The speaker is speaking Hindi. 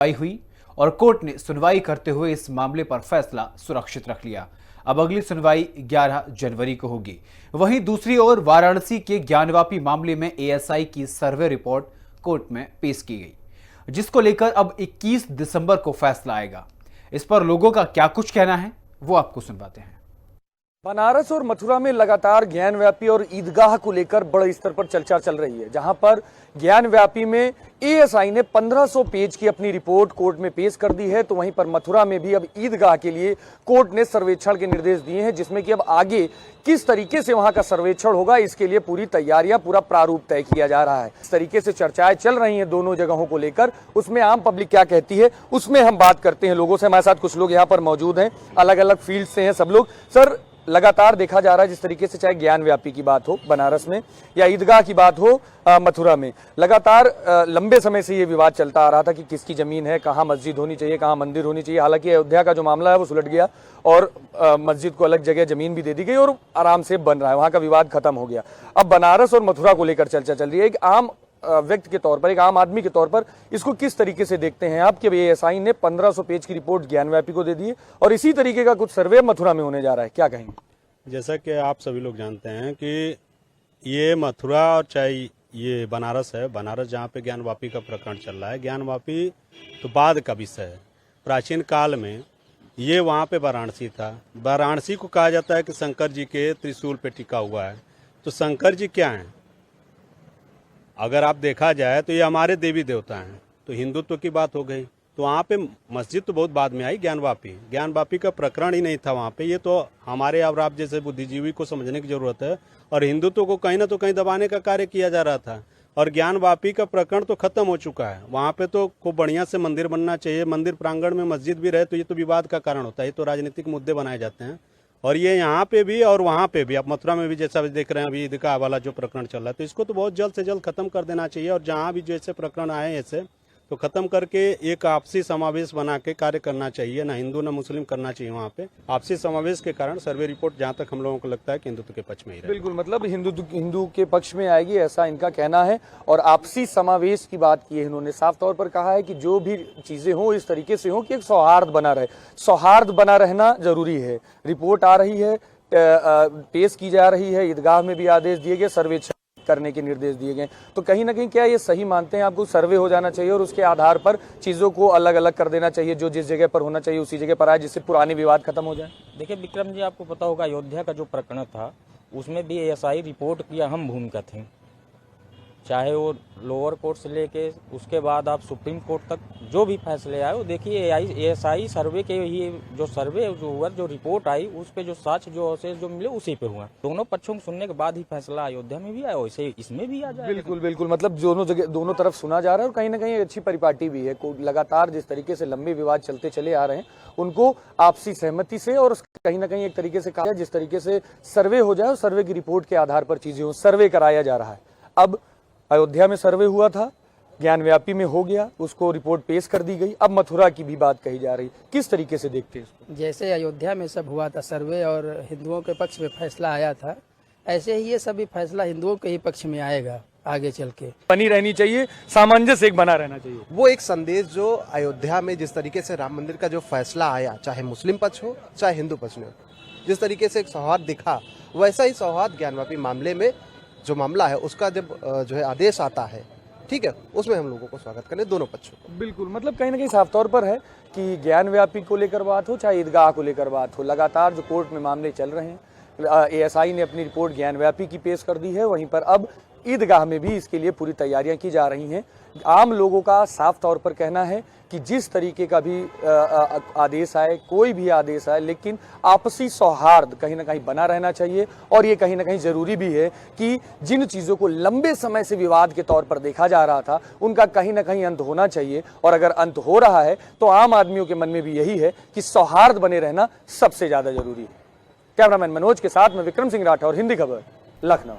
सुनवाई हुई और कोर्ट ने सुनवाई करते हुए इस मामले पर फैसला सुरक्षित रख लिया। अब अगली सुनवाई 11 जनवरी को होगी। वहीं दूसरी ओर वाराणसी के ज्ञानवापी मामले में एएसआई की सर्वे रिपोर्ट कोर्ट में पेश की गई, जिसको लेकर अब 21 दिसंबर को फैसला आएगा। इस पर लोगों का क्या कुछ कहना है वो आपको सुनवाते हैं। बनारस और मथुरा में लगातार ज्ञानव्यापी और ईदगाह को लेकर बड़े स्तर पर चर्चा चल रही है। जहां पर ज्ञानव्यापी में एएसआई ने 1500 पेज की अपनी रिपोर्ट कोर्ट में पेश कर दी है, तो वहीं पर मथुरा में भी अब ईदगाह के लिए कोर्ट ने सर्वेक्षण के निर्देश दिए हैं, जिसमें कि अब आगे किस तरीके से वहां का सर्वेक्षण होगा इसके लिए पूरी तैयारियां, पूरा प्रारूप तय किया जा रहा है। इस तरीके से चर्चाएं चल रही हैं दोनों जगहों को लेकर। उसमें आम पब्लिक क्या कहती है उसमें हम बात करते हैं लोगों से। हमारे साथ कुछ लोग यहाँ पर मौजूद हैं, अलग अलग फील्ड से हैं सब लोग। सर, लगातार देखा जा रहा है जिस तरीके से चाहे ज्ञानव्यापी की बात हो बनारस में या ईदगाह की बात हो मथुरा में, लगातार लंबे समय से ये विवाद चलता आ रहा था कि किसकी जमीन है, कहाँ मस्जिद होनी चाहिए, कहाँ मंदिर होनी चाहिए। हालांकि अयोध्या का जो मामला है वो सुलट गया और मस्जिद को अलग जगह जमीन भी दे दी गई और आराम से बन रहा है, वहां का विवाद खत्म हो गया। अब बनारस और मथुरा को लेकर चर्चा चल रही है। एक आम व्यक्ति के तौर पर, एक आम आदमी के तौर पर इसको किस तरीके से देखते हैं आप कि एएसआई ने 1500 पेज की रिपोर्ट ज्ञानव्यापी को दे दी है और इसी तरीके का कुछ सर्वे मथुरा में होने जा रहा है, क्या कहेंगे? जैसा कि आप सभी लोग जानते हैं कि ये मथुरा और चाहे ये बनारस है, बनारस जहाँ पे ज्ञानवापी का प्रकरण चल रहा है, ज्ञानवापी तो बाद का विषय है। प्राचीन काल में ये वहाँ पे वाराणसी था। वाराणसी को कहा जाता है कि शंकर जी के त्रिशूल पे टिका हुआ है। तो शंकर जी क्या हैं? अगर आप देखा जाए तो ये हमारे देवी देवता हैं। तो हिंदुत्व की बात हो गई, तो वहाँ पे मस्जिद तो बहुत बाद में आई। ज्ञानवापी का प्रकरण ही नहीं था वहाँ पे। ये तो हमारे और आप जैसे बुद्धिजीवी को समझने की जरूरत है और हिंदुत्व को कहीं ना तो कहीं दबाने का कार्य किया जा रहा था। और ज्ञानवापी का प्रकरण तो खत्म हो चुका है। वहाँ पे तो खूब बढ़िया से मंदिर बनना चाहिए, मंदिर प्रांगण में मस्जिद भी रहे, तो ये तो विवाद का कारण होता है। ये तो राजनीतिक मुद्दे बनाए जाते हैं और ये यहाँ पे भी और वहाँ पे भी। आप मथुरा में भी जैसा देख रहे हैं अभी ईदगाह वाला जो प्रकरण चल रहा है, तो इसको तो बहुत जल्द से जल्द खत्म कर देना चाहिए। और जहाँ भी जैसे प्रकरण आए ऐसे तो खत्म करके एक आपसी समावेश बना के कार्य करना चाहिए। ना हिंदू ना मुस्लिम करना चाहिए। वहाँ पे आपसी समावेश के कारण सर्वे रिपोर्ट जहाँ तक हम लोगों को लगता है कि हिंदुत्व के पक्ष में ही रहेगी। बिल्कुल, मतलब हिंदू के पक्ष में आएगी, ऐसा इनका कहना है। और आपसी समावेश की बात की है इन्होंने, साफ तौर पर कहा है कि जो भी चीजें हो इस तरीके से हो कि एक सौहार्द बना रहे। सौहार्द बना रहना जरूरी है। रिपोर्ट आ रही है, पेश की जा रही है, ईदगाह में भी आदेश दिए गए, सर्वेक्षण करने के निर्देश दिए गए। तो कहीं ना कहीं क्या ये सही मानते हैं आपको सर्वे हो जाना चाहिए और उसके आधार पर चीजों को अलग अलग कर देना चाहिए, जो जिस जगह पर होना चाहिए उसी जगह पर आए, जिससे पुराने विवाद खत्म हो जाए? देखिए विक्रम जी, आपको पता होगा अयोध्या का जो प्रकरण था उसमें भी एएसआई रिपोर्ट की अहम भूमिका थी। चाहे वो लोअर कोर्ट से लेके उसके बाद आप सुप्रीम कोर्ट तक जो भी फैसले आए वो देखिए एएसआई सर्वे के ही जो सर्वे जो हुआ, जो रिपोर्ट आई उस पे जो साक्ष्य जो अवशेष जो मिले उसी पे हुआ। दोनों पक्षों को सुनने के बाद ही फैसला अयोध्या में भी आया, वैसे इसमें भी आ जाए। बिल्कुल बिल्कुल, मतलब दोनों जगह दोनों तरफ सुना जा रहा है और कहीं ना कहीं अच्छी परिपाटी भी है। लगातार जिस तरीके से लंबे विवाद चलते चले आ रहे हैं उनको आपसी सहमति से और कहीं ना कहीं एक तरीके से कहा जिस तरीके से सर्वे हो जाए और सर्वे की रिपोर्ट के आधार पर चीजें हो, सर्वे कराया जा रहा है। अब अयोध्या में सर्वे हुआ था, ज्ञानव्यापी में हो गया, उसको रिपोर्ट पेश कर दी गई। अब मथुरा की भी बात कही जा रही, किस तरीके से देखते हैं इसको? जैसे अयोध्या में सब हुआ था सर्वे और हिंदुओं के पक्ष में फैसला आया था, ऐसे ही ये सभी फैसला हिंदुओं के ही पक्ष में आएगा आगे चल के। बनी रहनी चाहिए, सामंजस्य एक बना रहना चाहिए। वो एक संदेश जो अयोध्या में जिस तरीके से राम मंदिर का जो फैसला आया, चाहे मुस्लिम पक्ष हो चाहे हिंदू पक्ष में हो, जिस तरीके से एक सौहार्द दिखा, वैसा ही सौहार्द ज्ञानवापी मामले में जो मामला है उसका जब जो है आदेश आता है, ठीक है, उसमें हम लोगों को स्वागत करें दोनों पक्षों को। बिल्कुल, मतलब कहीं ना कहीं साफ तौर पर है कि ज्ञानव्यापी को लेकर बात हो चाहे ईदगाह को लेकर बात हो, लगातार जो कोर्ट में मामले चल रहे हैं, एएसआई ने अपनी रिपोर्ट ज्ञानव्यापी की पेश कर दी है, वहीं पर अब ईदगाह में भी इसके लिए पूरी तैयारियां की जा रही हैं। आम लोगों का साफ तौर पर कहना है कि जिस तरीके का भी आदेश आए, कोई भी आदेश आए, लेकिन आपसी सौहार्द कहीं ना कहीं बना रहना चाहिए। और ये कहीं ना कहीं जरूरी भी है कि जिन चीजों को लंबे समय से विवाद के तौर पर देखा जा रहा था उनका कहीं ना कहीं अंत होना चाहिए। और अगर अंत हो रहा है तो आम आदमियों के मन में भी यही है कि सौहार्द बने रहना सबसे ज्यादा जरूरी है। कैमरामैन मनोज के साथ में विक्रम सिंह राठौर, हिंदी खबर, लखनऊ।